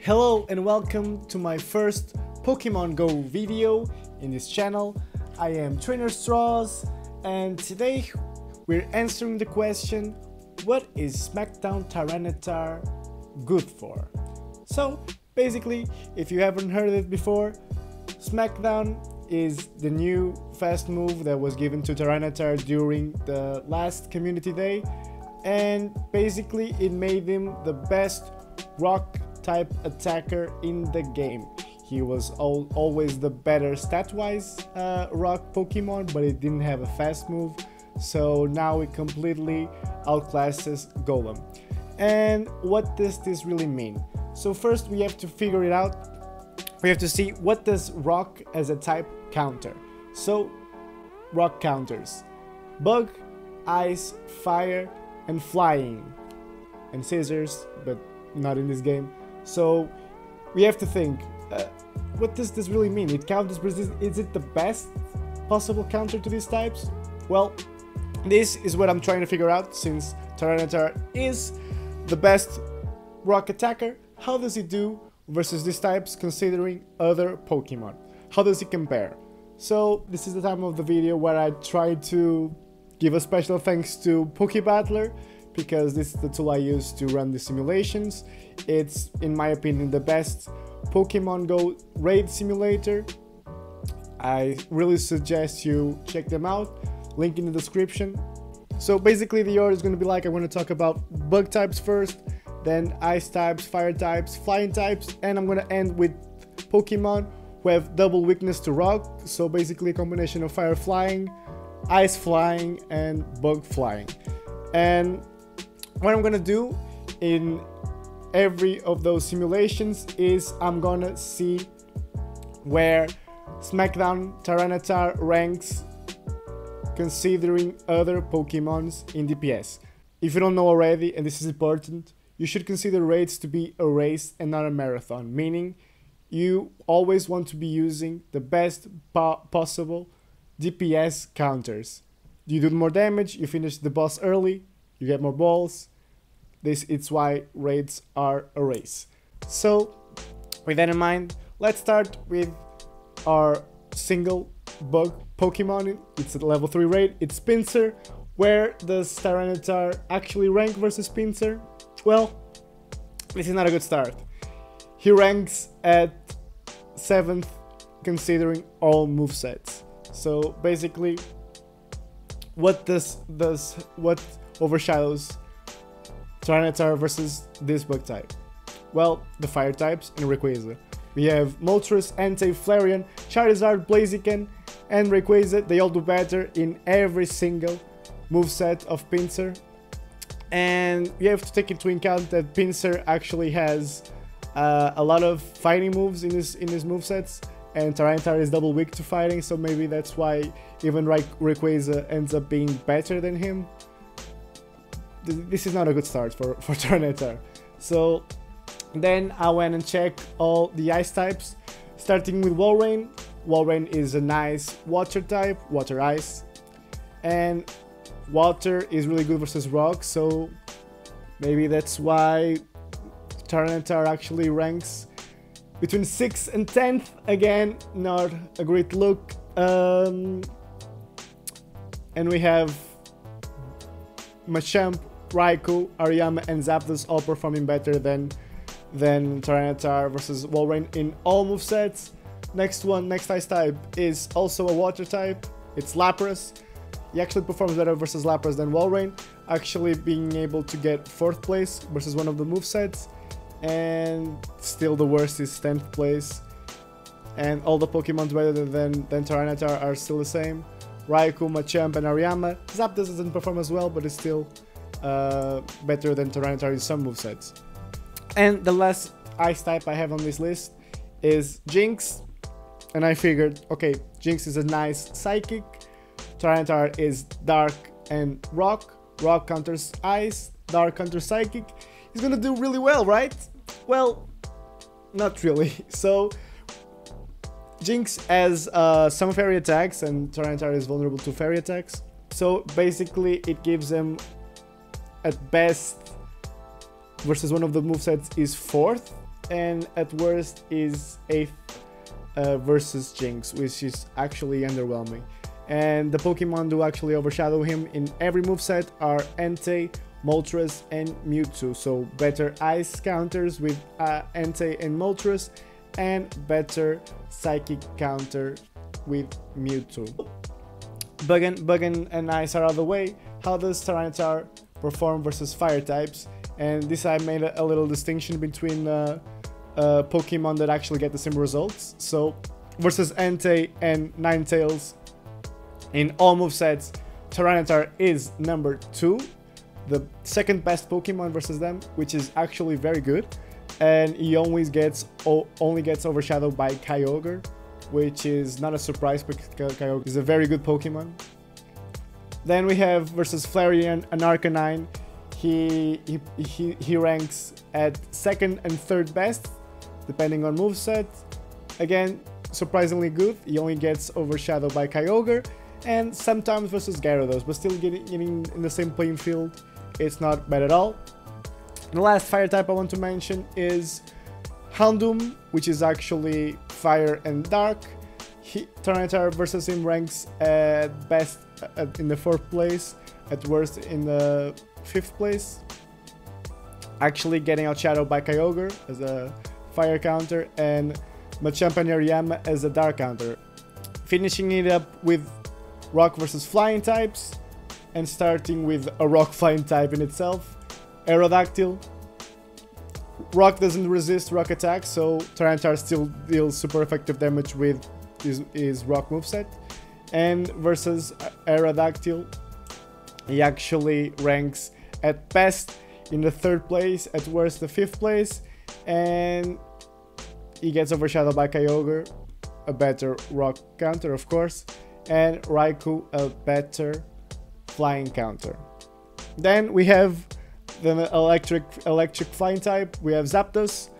Hello and welcome to my first Pokemon Go video in this channel. I am Trainer Straws and today we're answering the question, what is Smackdown Tyrannitar good for? So basically, if you haven't heard it before, Smackdown is the new fast move that was given to Tyranitar during the last community day, and basically it made him the best rock type attacker in the game. He was always the better stat-wise rock Pokemon, but it didn't have a fast move, so now it completely outclasses Golem. And what does this really mean? So first we have to figure it out. We have to see what does rock as a type counter. So rock counters bug, ice, fire, and flying, and scissors, but not in this game. So we have to think, what does this really mean? It counters resistance. Is it the best possible counter to these types? Well, this is what I'm trying to figure out. Since Tyranitar is the best rock attacker, how does he do versus these types considering other Pokemon? How does he compare? So this is the time of the video where I try to give a special thanks to PokeBattler, because this is the tool I use to run the simulations. It's, in my opinion, the best Pokemon Go raid simulator. I really suggest you check them out, link in the description. So basically the order is going to be like, I want to talk about bug types first, then ice types, fire types, flying types, and I'm going to end with Pokemon who have double weakness to rock, so basically a combination of fire flying, ice flying, and bug flying. And what I'm gonna do in every of those simulations is I'm gonna see where Smackdown Tyrannitar ranks considering other Pokemons in DPS. If you don't know already, and this is important, you should consider raids to be a race and not a marathon, meaning you always want to be using the best possible DPS counters. You do more damage, you finish the boss early, you get more balls. It's why raids are a race. So with that in mind, let's start with our single bug Pokemon. It's a level 3 raid. It's Pinsir. Where does Tyranitar actually rank versus Pinsir? Well, this is not a good start. He ranks at 7th considering all movesets. So basically, what overshadows Tyranitar versus this bug type? Well, the fire types and Rayquaza. We have Moltres, Entei, Flareon, Charizard, Blaziken, and Rayquaza. They all do better in every single moveset of Pinsir. And you have to take into account that Pinsir actually has a lot of fighting moves in his movesets, and Tyranitar is double weak to fighting, so maybe that's why even Rayquaza ends up being better than him. This is not a good start for Tyranitar. So then I went and checked all the ice types, starting with Walrein. Walrein is a nice water type, water ice, and water is really good versus rock, so maybe that's why Tyranitar actually ranks between 6th and 10th. Again, not a great look. And we have Machamp, Raikou, Hariyama, and Zapdos all performing better than Tyranitar versus Walrein in all movesets. Next ice type is also a water type. It's Lapras. He actually performs better versus Lapras than Walrein, actually being able to get 4th place versus one of the movesets. And still the worst is 10th place. And all the Pokemon better than Tyranitar are still the same. Raikou, Machamp, and Hariyama. Zapdos doesn't perform as well, but it's still better than Tyranitar in some movesets. And the last ice type I have on this list is Jinx. And I figured, okay, Jinx is a nice psychic. Tyranitar is dark and rock. Rock counters ice, dark counters psychic. He's gonna do really well, right? Well, not really. So Jinx has some fairy attacks, and Tyranitar is vulnerable to fairy attacks. So basically it gives him at best versus one of the movesets is 4th and at worst is 8th versus Jinx, which is actually underwhelming. And the Pokemon do actually overshadow him in every moveset are Entei, Moltres, and Mewtwo. So better Ice counters with Entei and Moltres, and better Psychic counter with Mewtwo. Bug and Ice are out of the way. How does Tyranitar perform versus Fire types? And this I made a little distinction between Pokemon that actually get the same results. So versus Entei and Ninetales, in all movesets, Tyranitar is number 2, the second best Pokemon versus them, which is actually very good. And he only gets overshadowed by Kyogre, which is not a surprise because Kyogre is a very good Pokemon. Then we have versus Flareon and Arcanine. He ranks at 2nd and 3rd best, depending on moveset. Again, surprisingly good. He only gets overshadowed by Kyogre, and sometimes versus Gyarados, but still getting in the same playing field. It's not bad at all. The last fire type I want to mention is Houndoom, which is actually fire and dark. Tyranitar versus him ranks at best in the 4th place, at worst in the 5th place. Actually getting outshadowed by Kyogre as a fire counter and Machamp and Hariyama as a dark counter. Finishing it up with rock versus flying types, and starting with a rock flying type in itself, Aerodactyl. Rock doesn't resist rock attacks, so Tyranitar still deals super effective damage with his rock moveset. And versus Aerodactyl, he actually ranks at best in the 3rd place, at worst the 5th place, and he gets overshadowed by Kyogre, a better rock counter of course, and Raikou, a better flying counter. Then we have the electric flying type. We have Zapdos,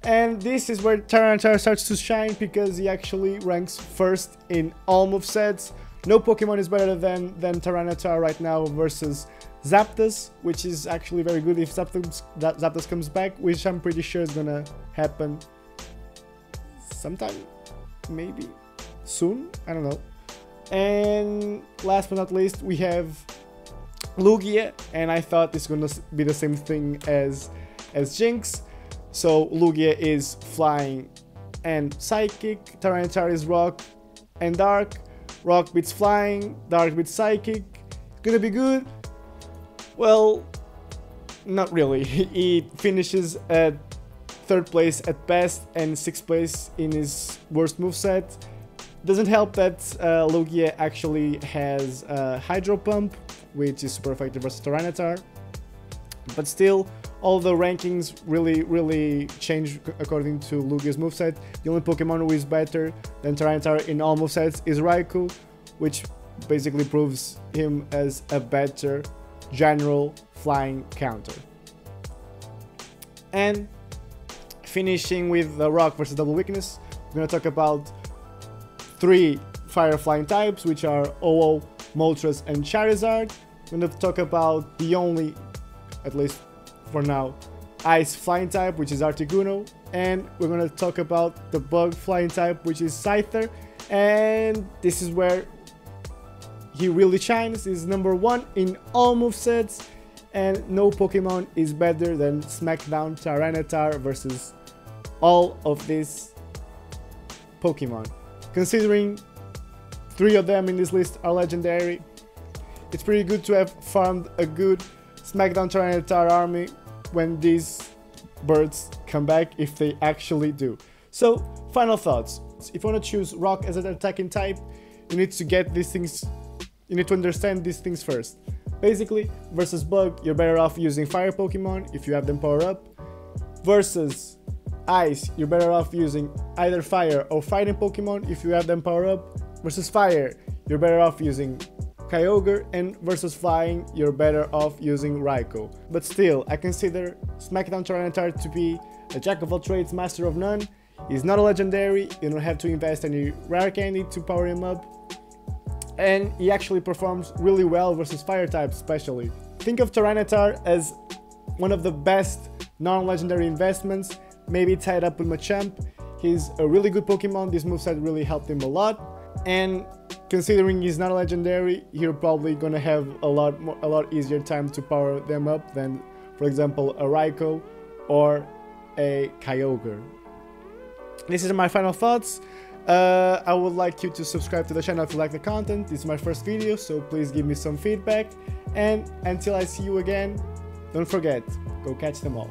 and this is where Tyranitar starts to shine because he actually ranks 1st in all movesets. No Pokemon is better than Tyranitar right now versus Zapdos, which is actually very good if Zapdos comes back, which I'm pretty sure is gonna happen sometime, maybe soon, I don't know. And last but not least, we have Lugia, and I thought this was gonna be the same thing as Jinx. So Lugia is flying and psychic, Tyranitar is rock and dark. Rock beats flying, dark beats psychic. Gonna be good? Well, not really. He finishes at 3rd place at best and 6th place in his worst moveset. Doesn't help that Lugia actually has Hydro Pump, which is super effective versus Tyranitar. But still, all the rankings really change according to Lugia's moveset. The only Pokemon who is better than Tyranitar in all movesets is Raikou, which basically proves him as a better general flying counter. And finishing with the rock versus double weakness, we're gonna talk about 3 fire flying types, which are Ho-Oh, Moltres, and Charizard. We're gonna talk about the only, at least for now, ice flying type, which is Articuno, and we're gonna talk about the bug flying type, which is Scyther. And this is where he really shines. He's number 1 in all movesets, and no Pokemon is better than Smackdown Tyrannitar versus all of these Pokemon. Considering 3 of them in this list are legendary, it's pretty good to have farmed a good Smackdown Tyrannitar army when these birds come back, if they actually do. So, final thoughts. If you want to choose rock as an attacking type, you need to get these things, you need to understand these things first. Basically, versus bug, you're better off using fire Pokemon if you have them power up. Versus ice, you're better off using either fire or fighting Pokemon if you have them power up. Versus fire, you're better off using Kyogre, and versus flying, you're better off using Raikou. But still, I consider Smackdown Tyrannitar to be a jack of all trades, master of none. He's not a legendary, you don't have to invest any rare candy to power him up. And he actually performs really well versus fire types especially. Think of Tyranitar as one of the best non-legendary investments maybe tie it up with Machamp. He's a really good Pokemon, this moveset really helped him a lot, and considering he's not a legendary, you're probably gonna have a lot easier time to power them up than, for example, a Raikou or a Kyogre. This is my final thoughts. I would like you to subscribe to the channel if you like the content. This is my first video, so please give me some feedback, and until I see you again, don't forget, go catch them all.